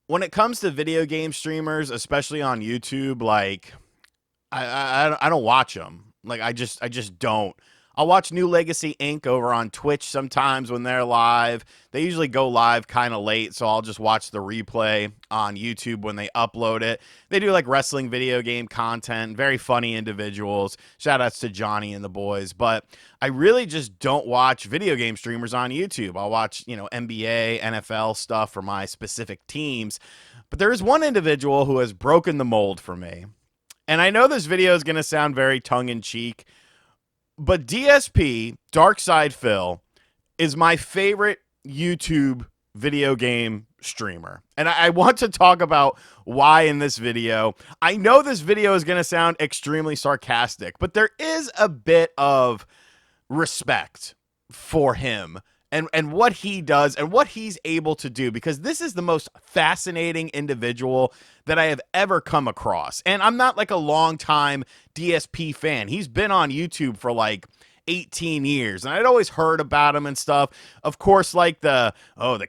when it comes to video game streamers, especially on YouTube, like I don't watch them. Like I just don't. I'll watch New Legacy Inc. over on Twitch sometimes when they're live. They usually go live kind of late, so I'll just watch the replay on YouTube when they upload it. They do like wrestling video game content, very funny individuals. Shout outs to Johnny and the boys. But I really just don't watch video game streamers on YouTube. I'll watch, NBA, NFL stuff for my specific teams. But there is one individual who has broken the mold for me. And I know this video is going to sound very tongue in cheek, but DSP, Dark Side Phil, is my favorite YouTube video game streamer. And I want to talk about why in this video. I know this video is going to sound extremely sarcastic, but there is a bit of respect for him and what he does and what he's able to do, because this is the most fascinating individual that I have ever come across. And I'm not like a long time DSP fan. He's been on YouTube for like 18 years and I'd always heard about him and stuff. Of course, like the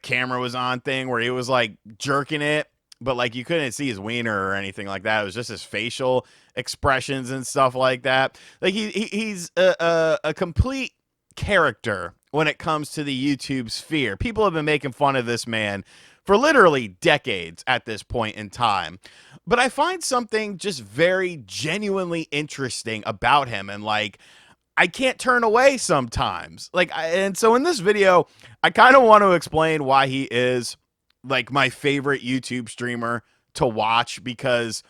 camera was on thing where he was like jerking it, but like you couldn't see his wiener or anything like that. It was just his facial expressions and stuff like that. Like he's a complete character when it comes to the YouTube sphere. People have been making fun of this man for literally decades at this point in time. But I find something just very genuinely interesting about him, and like I can't turn away sometimes. And so in this video, I kind of want to explain why he is like my favorite YouTube streamer to watch, because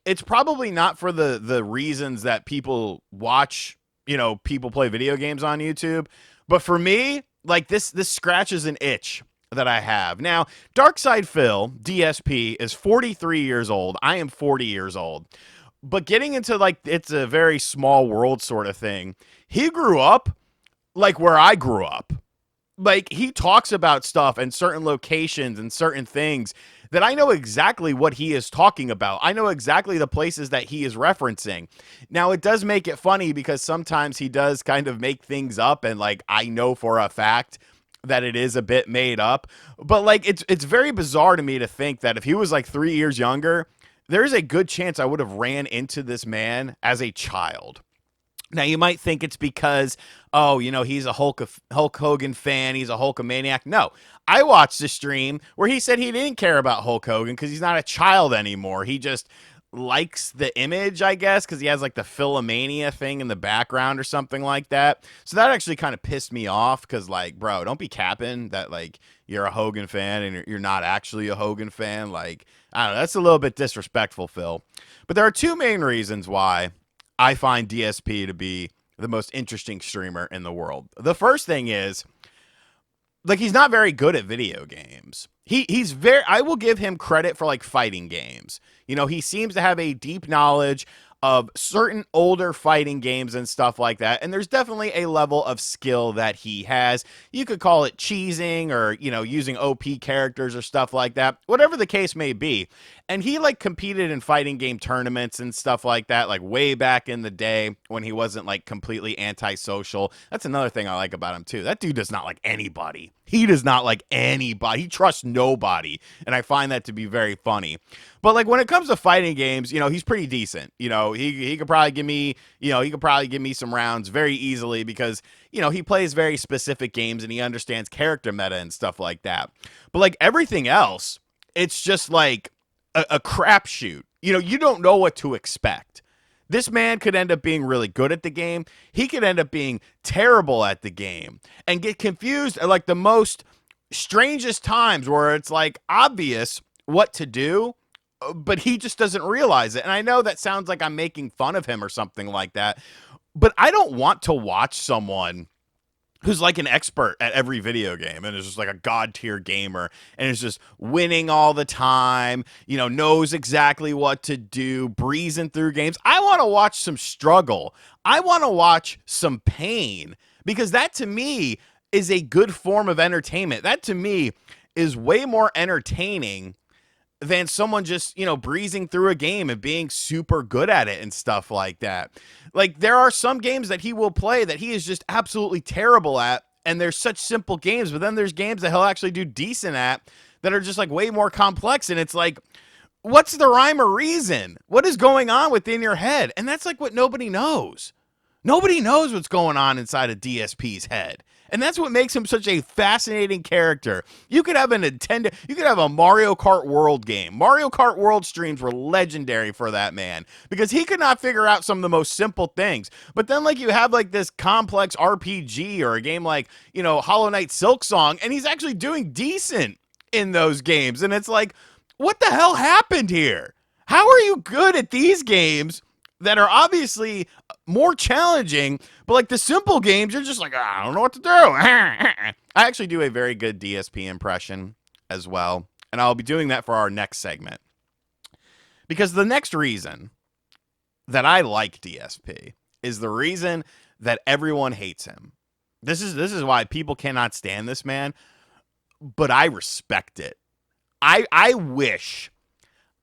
it's probably not for the reasons that people watch, people play video games on YouTube. But for me, like this scratches an itch that I have. Now, Darkside Phil, DSP, is 43 years old. I am 40 years old. But getting into like it's a very small world sort of thing. He grew up like where I grew up. Like he talks about stuff and certain locations and certain things that I know exactly what he is talking about. I know exactly the places that he is referencing. Now, it does make it funny because sometimes he does kind of make things up, and like I know for a fact that it is a bit made up. But like it's very bizarre to me to think that if he was like 3 years younger, there's a good chance I would have ran into this man as a child. Now, you might think it's because, he's a Hulk Hogan fan. He's a Hulkamaniac. No, I watched a stream where he said he didn't care about Hulk Hogan because he's not a child anymore. He just likes the image, I guess, because he has like the Philomania thing in the background or something like that. So that actually kind of pissed me off because, like, bro, don't be capping that, like, you're a Hogan fan and you're not actually a Hogan fan. Like, I don't know. That's a little bit disrespectful, Phil. But there are two main reasons why I find DSP to be the most interesting streamer in the world. The first thing is, like, he's not very good at video games. He's very, I will give him credit for like fighting games. He seems to have a deep knowledge of certain older fighting games and stuff like that. And there's definitely a level of skill that he has. You could call it cheesing or, using OP characters or stuff like that, whatever the case may be. And he like competed in fighting game tournaments and stuff like that, like way back in the day when he wasn't like completely antisocial. That's another thing I like about him too. That dude does not like anybody. He does not like anybody. He trusts nobody. And I find that to be very funny. But like when it comes to fighting games, he's pretty decent. He could probably give me, some rounds very easily because, he plays very specific games and he understands character meta and stuff like that. But like everything else, it's just like a crapshoot. You don't know what to expect. This man could end up being really good at the game. He could end up being terrible at the game and get confused at like the most strangest times where it's like obvious what to do, but he just doesn't realize it. And I know that sounds like I'm making fun of him or something like that, but I don't want to watch someone who's like an expert at every video game and is just like a god tier gamer and is just winning all the time, knows exactly what to do, breezing through games. I want to watch some struggle. I want to watch some pain, because that to me is a good form of entertainment. That to me is way more entertaining than someone just, breezing through a game and being super good at it and stuff like that. Like there are some games that he will play that he is just absolutely terrible at, and they're such simple games, but then there's games that he'll actually do decent at that are just like way more complex. And it's like, what's the rhyme or reason? What is going on within your head? And that's like what nobody knows. Nobody knows what's going on inside of DSP's head. And that's what makes him such a fascinating character. You could have a Nintendo, you could have a Mario Kart World game. Mario Kart World streams were legendary for that man because he could not figure out some of the most simple things. But then like you have like this complex RPG or a game like, you know, Hollow Knight Silksong, and he's actually doing decent in those games. And it's like, what the hell happened here? How are you good at these games that are obviously more challenging, but like the simple games, you're just like, I don't know what to do. I actually do a very good DSP impression as well, and I'll be doing that for our next segment. Because the next reason that I like DSP is the reason that everyone hates him. This is why people cannot stand this man, but I respect it. I wish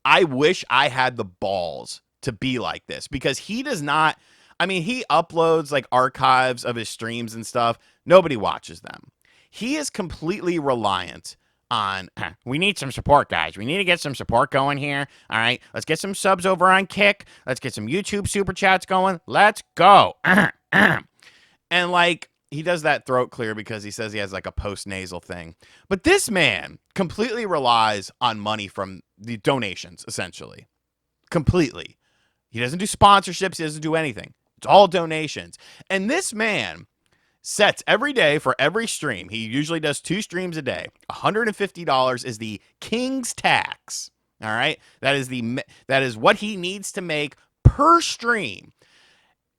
I had the balls to be like this, because he does not, I mean, he uploads like archives of his streams and stuff. Nobody watches them. He is completely reliant on, we need some support, guys. We need to get some support going here. All right, let's get some subs over on Kick. Let's get some YouTube super chats going. Let's go. And like, he does that throat clear because he says he has like a post-nasal thing. But this man completely relies on money from the donations, essentially. Completely. He doesn't do sponsorships. He doesn't do anything. It's all donations. And this man sets every day for every stream. He usually does 2 streams a day. $150 is the king's tax. All right. That is what he needs to make per stream.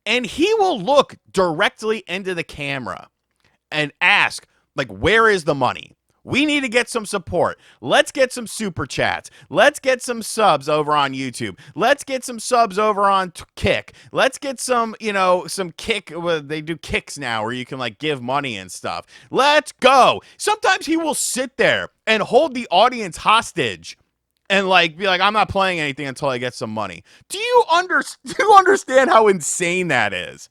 And he will look directly into the camera and ask, like, where is the money? We need to get some support. Let's get some super chats. Let's get some subs over on YouTube. Let's get some subs over on Kick. Let's get some, you know, some Kick. Well, they do Kicks now where you can like give money and stuff. Let's go. Sometimes he will sit there and hold the audience hostage and like be like, I'm not playing anything until I get some money. Do you understand how insane that is?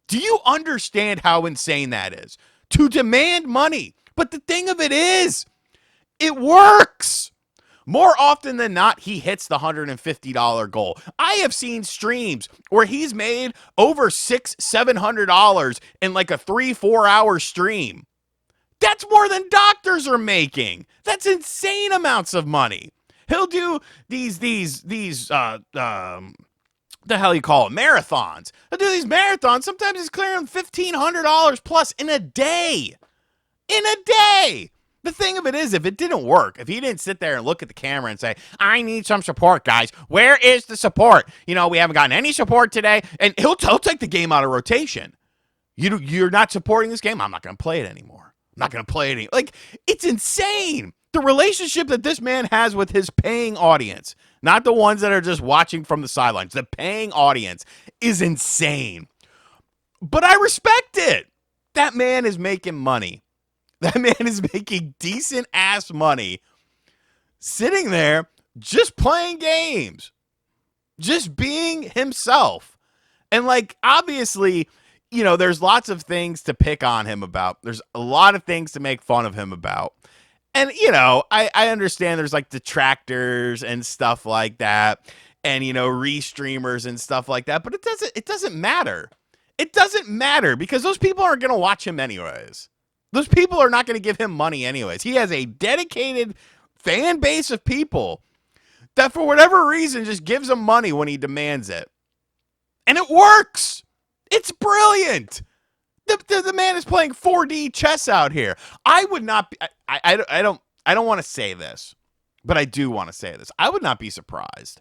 Do you understand how insane that is? To demand money. But the thing of it is, it works. More often than not, he hits the $150 goal. I have seen streams where he's made over $600-700 in like a 3-4 hour stream. That's more than doctors are making. That's insane amounts of money. He'll do these the hell you call it, marathons. He'll do these marathons. Sometimes he's clearing $1,500 plus in a day. In a day. The thing of it is, if it didn't work, if he didn't sit there and look at the camera and say, I need some support, guys. Where is the support? You know, we haven't gotten any support today. And he'll take the game out of rotation. You're not supporting this game? I'm not going to play it anymore. I'm not going to play it anymore. Like, it's insane. The relationship that this man has with his paying audience, not the ones that are just watching from the sidelines, the paying audience is insane. But I respect it. That man is making money. That man is making decent ass money sitting there just playing games, just being himself. And like, obviously, you know, there's lots of things to pick on him about. There's a lot of things to make fun of him about. And, you know, I understand there's like detractors and stuff like that, and, you know, restreamers and stuff like that. But it doesn't matter. It doesn't matter because those people aren't going to watch him anyways. Those people are not going to give him money anyways. He has a dedicated fan base of people that for whatever reason just gives him money when he demands it. And it works. It's brilliant. The man is playing 4D chess out here. I would not be, I don't want to say this, but I do want to say this. I would not be surprised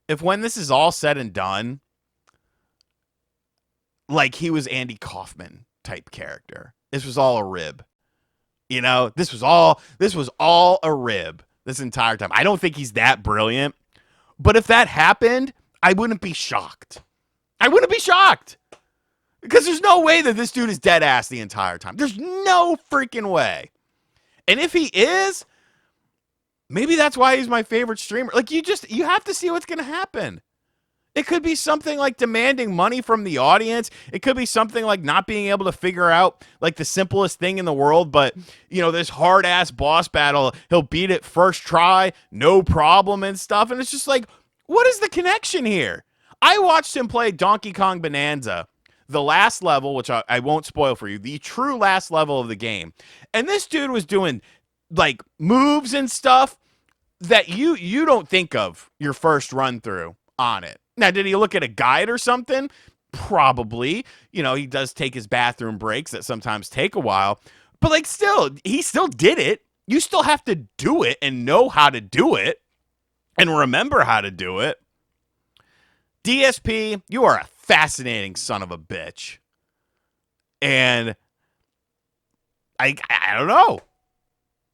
if when this is all said and done, like he was Andy Kaufman type character. This was all a rib. You know, this was all a rib this entire time. I don't think he's that brilliant. But if that happened, I wouldn't be shocked. I wouldn't be shocked. Because there's no way that this dude is dead ass the entire time. There's no freaking way. And if he is, maybe that's why he's my favorite streamer. Like, you have to see what's going to happen. It could be something like demanding money from the audience. It could be something like not being able to figure out like the simplest thing in the world, but this hard ass boss battle, he'll beat it first try, no problem and stuff. And it's just like, what is the connection here? I watched him play Donkey Kong Bonanza, the last level, which I won't spoil for you, the true last level of the game. And this dude was doing like moves and stuff that you don't think of your first run through on it. Now, did he look at a guide or something? Probably. He does take his bathroom breaks that sometimes take a while. But like he still did it. You still have to do it and know how to do it and remember how to do it. DSP, you are a fascinating son of a bitch. And I don't know.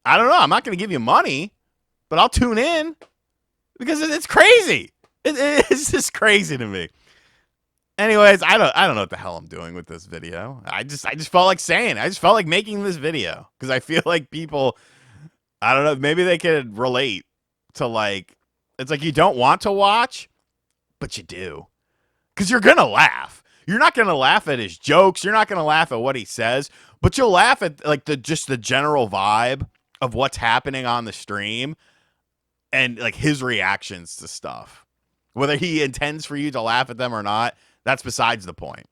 I'm not going to give you money, but I'll tune in because it's crazy. It's just crazy to me. Anyways, I don't know what the hell I'm doing with this video. I just felt like saying it. I just felt like making this video because I feel like people, I don't know, maybe they could relate to like, it's like you don't want to watch, but you do because you're going to laugh. You're not going to laugh at his jokes. You're not going to laugh at what he says, but you'll laugh at like the general vibe of what's happening on the stream and like his reactions to stuff. Whether he intends for you to laugh at them or not, that's besides the point.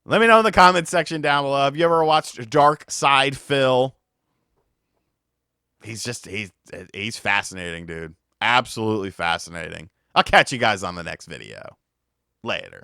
Let me know in the comments section down below. Have you ever watched Dark Side Phil? He's fascinating, dude. Absolutely fascinating. I'll catch you guys on the next video. Later.